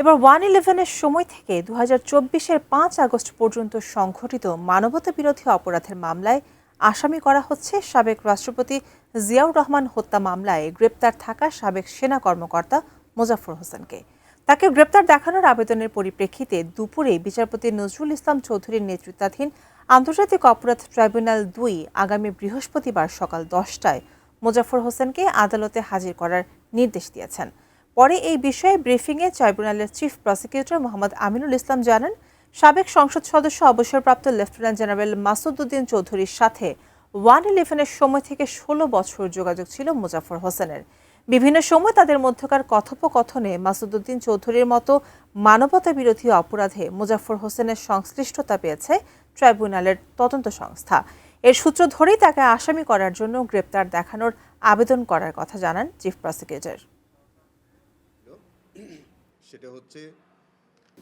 এবার 111-এর সময় থেকে 2024-এর 5 আগস্ট পর্যন্ত সংঘটিত মানবতাবিরোধী অপরাধের মামলায় আসামি করা হচ্ছে সাবেক রাষ্ট্রপতি জিয়াউর রহমান হত্যা মামলায় গ্রেপ্তার থাকা সাবেক সেনা কর্মকর্তা মোজাফফর হোসেনকে। তাকে গ্রেপ্তার দেখানোর আবেদনের পরিপ্রেক্ষিতে দুপুরে বিচারপতি নজরুল ইসলাম চৌধুরীর নেতৃত্বাধীন আন্তর্জাতিক অপরাধ ট্রাইব্যুনাল 2 আগামী বৃহস্পতিবার সকাল 10টায় মোজাফফর হোসেনকে আদালতে হাজির করার নির্দেশ দিয়েছেন। পরে এই বিষয়ে ব্রিফিংয়ে ট্রাইব্যুনালের চিফ প্রসিকিউটর মোহাম্মদ আমিনুল ইসলাম জানান, সাবেক সংসদ সদস্য অবসরপ্রাপ্ত লেফটেন্যান্ট জেনারেল মাসুদ উদ্দিন চৌধুরীর সাথে 111-এর সময় থেকে 16 বছর যোগাযোগ ছিল মোজাফফর হোসেনের। বিভিন্ন সময় তাদের মধ্যকার কথোপকথনে মাসুদ উদ্দিন চৌধুরীর মতো মানবতা বিরোধী অপরাধে মোজাফফর হোসেনের সংশ্লিষ্টতা পেয়েছে ট্রাইব্যুনালের তদন্ত সংস্থা। এর সূত্র ধরেই তাকে আসামি করার জন্য গ্রেপ্তার দেখানোর আবেদন করার কথা জানান চিফ প্রসিকিউটর। সেটা হচ্ছে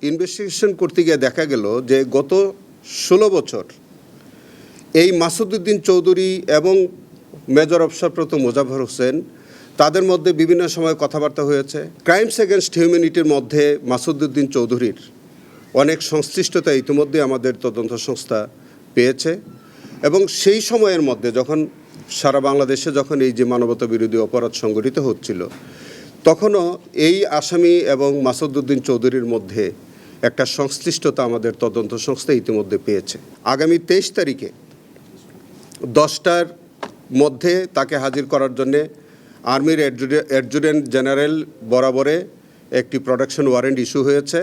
ইনভেস্টিগেশন করতে গিয়ে দেখা গেল যে গত 16 বছর এই মাসুদ উদ্দিন চৌধুরী এবং মেজর অবসরপ্রাপ্ত মোজাফফর হোসেন তাদের মধ্যে বিভিন্ন সময় কথাবার্তা হয়েছে। ক্রাইমস এগেনস্ট হিউম্যানিটির মধ্যে মাসুদ উদ্দিন চৌধুরীর অনেক সংশ্লিষ্টতা ইতিমধ্যে আমাদের তদন্ত সংস্থা পেয়েছে এবং সেই সময়ের মধ্যে যখন সারা বাংলাদেশে যখন এই যে মানবতা বিরোধী অপরাধ সংঘটিত হচ্ছিল, তখনও এই আসামি এবং মাসুদ উদ্দিন চৌধুরীর মধ্যে একটা সংশ্লিষ্টতা আমাদের তদন্ত সংস্থা ইতিমধ্যে পেয়েছে। আগামী 23 তারিখে 10টার মধ্যে তাকে হাজির করার জন্যে আর্মির অ্যাডজুটেন্ট জেনারেল বরাবরে একটি প্রোডাকশন ওয়ারেন্ট ইস্যু হয়েছে।